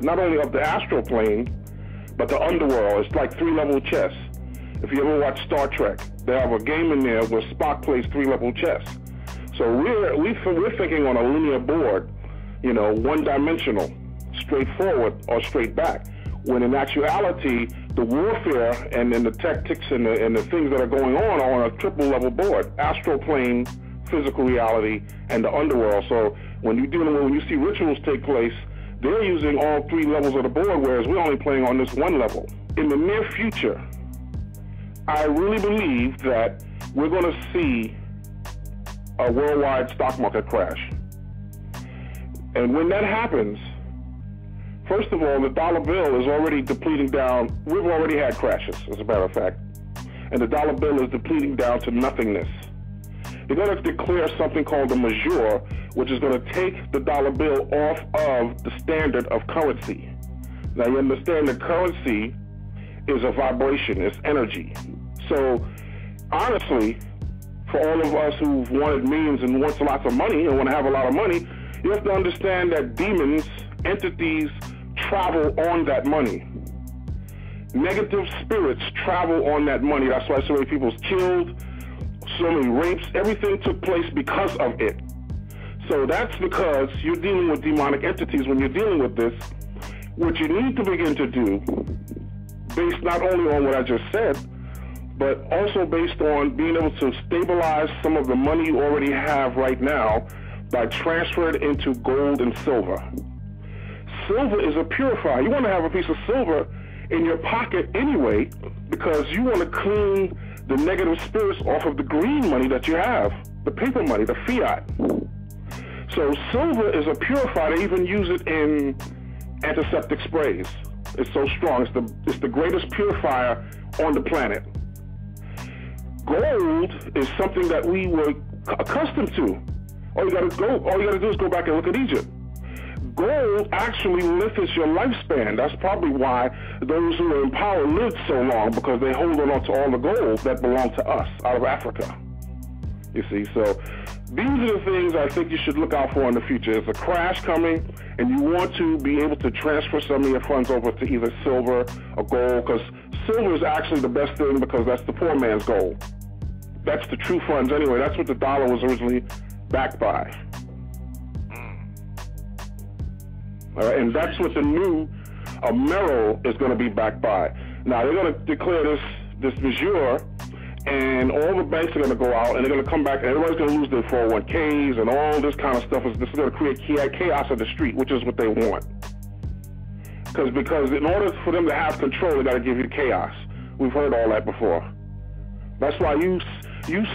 not only of the astral plane, but the underworld. It's like three-level chess. If you ever watch Star Trek, they have a game in there where Spock plays three-level chess. So we're thinking on a linear board, you know, one-dimensional, straightforward or straight back. When in actuality, the warfare and the tactics and the things that are going on are on a triple-level board: astral plane, physical reality, and the underworld. So when you see rituals take place, they're using all three levels of the board, whereas we're only playing on this one level. In the near future, I really believe that we're going to see a worldwide stock market crash. And when that happens, first of all, the dollar bill is already depleting down. We've already had crashes, as a matter of fact. And the dollar bill is depleting down to nothingness. They're going to declare something called the majour, which is going to take the dollar bill off of the standard of currency. Now, you understand that currency is a vibration, it's energy. So, honestly, for all of us who've wanted millions and wants lots of money and want to have a lot of money, you have to understand that demons, entities, travel on that money. Negative spirits travel on that money. That's why so many people's killed, so many rapes, everything took place because of it. So that's because you're dealing with demonic entities. When you're dealing with this, what you need to begin to do, based not only on what I just said, but also based on being able to stabilize some of the money you already have right now by transferring it into gold and silver. Silver is a purifier. You want to have a piece of silver in your pocket anyway, because you want to clean the negative spirits off of the green money that you have, the paper money, the fiat. So silver is a purifier. They even use it in antiseptic sprays. It's so strong. It's the greatest purifier on the planet. Gold is something that we were accustomed to. All you gotta do is go back and look at Egypt. Gold actually lengthens your lifespan. That's probably why those who are in power lived so long, because they hold on to all the gold that belonged to us out of Africa. You see, so these are the things I think you should look out for in the future. There's a crash coming, and you want to be able to transfer some of your funds over to either silver or gold, because silver is actually the best thing, because that's the poor man's gold. That's the true funds anyway. That's what the dollar was originally backed by. And that's what the new Amero is going to be backed by. Now, they're going to declare this majour, and all the banks are going to go out, and they're going to come back, and everybody's going to lose their 401ks, and all this kind of stuff. This is going to create chaos in the street, which is what they want. Because in order for them to have control, they got to give you chaos. We've heard all that before. That's why you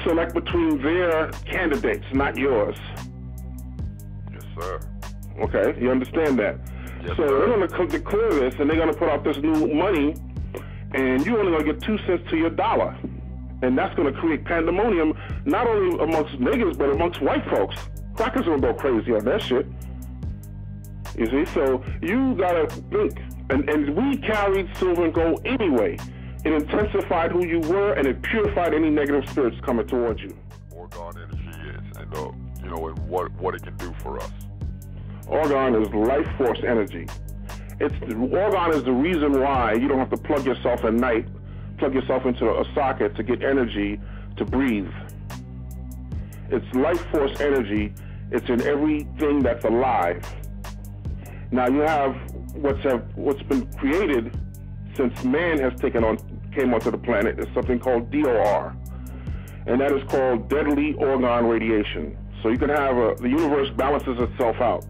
select between their candidates, not yours. Yes, sir. Okay, you understand that? Yes, so sir. they're going to declare this, and they're going to put out this new money, and you're only going to get 2 cents to your dollar. And that's going to create pandemonium, not only amongst niggas, but amongst white folks. Crackers will go crazy on that shit. You see? So you got to think. And we carried silver and gold anyway. It intensified who you were, and it purified any negative spirits coming towards you. Orgone energy is, and you know, and what it can do for us. Orgone is life force energy. Orgone is the reason why you don't have to plug yourself at night, plug yourself into a socket to get energy to breathe. It's life force energy. It's in everything that's alive. Now you have what's been created since man has came onto the planet is something called DOR, and that is called deadly orgone radiation. So you can have the universe balances itself out.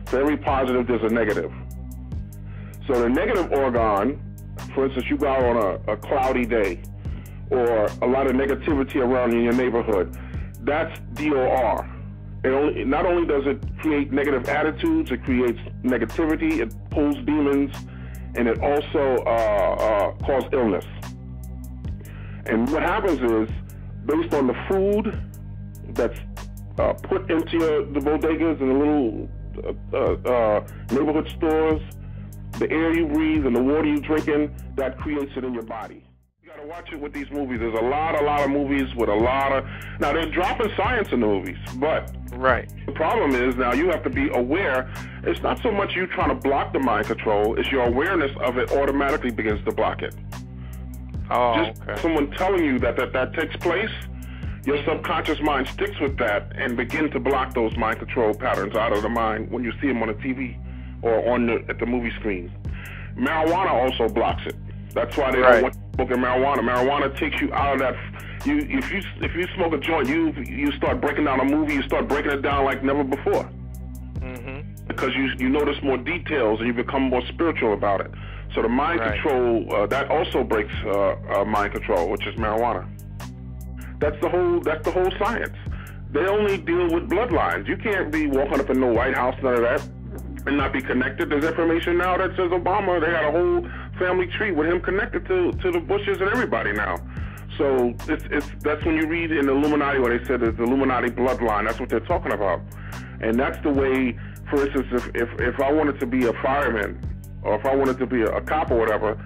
For every positive, there's a negative. So the negative orgone, for instance, you go out on a cloudy day, or a lot of negativity around in your neighborhood, that's DOR. Not only does it create negative attitudes, it creates negativity, it pulls demons, and it also causes illness. And what happens is, based on the food that's put into the bodegas and the little neighborhood stores, the air you breathe and the water you drink in, that creates it in your body. You gotta watch it with these movies. There's a lot of movies with a lot of... Now, they're dropping science in the movies, but... Right. The problem is now you have to be aware. It's not so much you trying to block the mind control, it's your awareness of it automatically begins to block it. Oh, Just okay. someone telling you that takes place, your subconscious mind sticks with that and begin to block those mind control patterns out of the mind when you see them on the TV or at the movie screen. Marijuana also blocks it. That's why they don't want you smoking marijuana. Marijuana takes you out of that. If you smoke a joint, you start breaking down a movie. You start breaking it down like never before. Mm-hmm. Because you notice more details and you become more spiritual about it. So the mind control that also breaks mind control, which is marijuana. That's the whole science. They only deal with bloodlines. You can't be walking up in the White House, none of that, and not be connected. There's information now that says Obama, they had a whole family tree with him connected to the Bushes and everybody now. So that's when you read in the Illuminati where they said it's the Illuminati bloodline. That's what they're talking about. And that's the way, for instance, if I wanted to be a fireman or if I wanted to be a cop or whatever,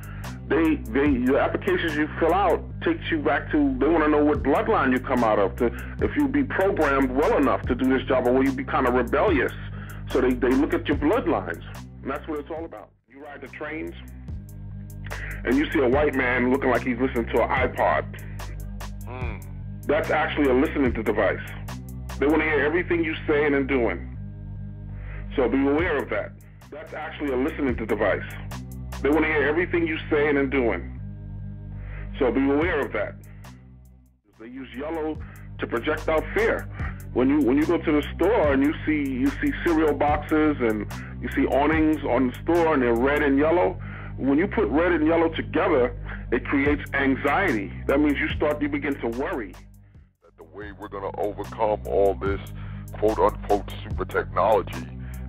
the applications you fill out takes you back to, they want to know what bloodline you come out of, if you be programmed well enough to do this job or will you be kind of rebellious. So they look at your bloodlines, and that's what it's all about. You ride the trains, and you see a white man looking like he's listening to an iPod. That's actually a listening to device. They want to hear everything you're saying and doing. So be aware of that. That's actually a listening to device. They want to hear everything you're saying and doing. So be aware of that. They use yellow to project out fear. When you go to the store and you see cereal boxes and you see awnings on the store and they're red and yellow, when you put red and yellow together, it creates anxiety. That means you begin to worry. The way we're going to overcome all this quote-unquote super technology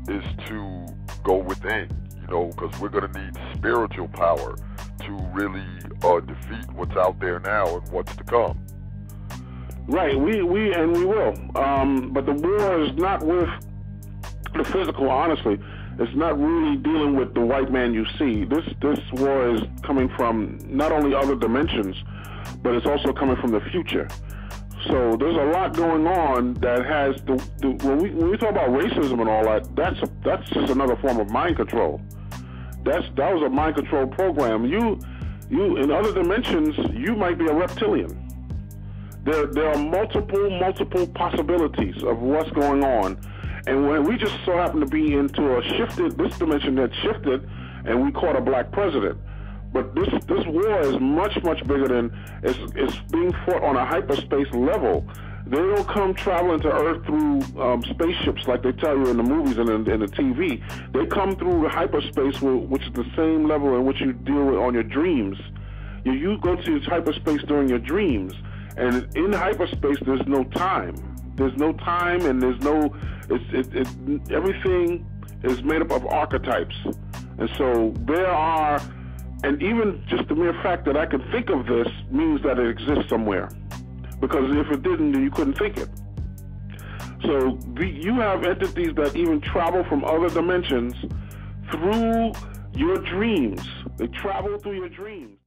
is to go within, because we're going to need spiritual power to really defeat what's out there now and what's to come. Right, we will. But the war is not with the physical, honestly. It's not really dealing with the white man you see. This war is coming from not only other dimensions, but it's also coming from the future. So there's a lot going on that has when we talk about racism and all that, that's just another form of mind control. That was a mind control program. You in other dimensions, you might be a reptilian. There are multiple possibilities of what's going on. And when we just so happen to be into this dimension that shifted, and we caught a black president. But this war is much bigger than it's being fought on a hyperspace level. They don't come traveling to Earth through spaceships like they tell you in the movies and in the TV. They come through hyperspace, which is the same level in which you deal with on your dreams. You go to hyperspace during your dreams, and in hyperspace there's no time. There's no time, and there's no. Everything is made up of archetypes, and so there are. And even just the mere fact that I can think of this means that it exists somewhere. Because if it didn't, then you couldn't think it. So you have entities that even travel from other dimensions through your dreams. They travel through your dreams.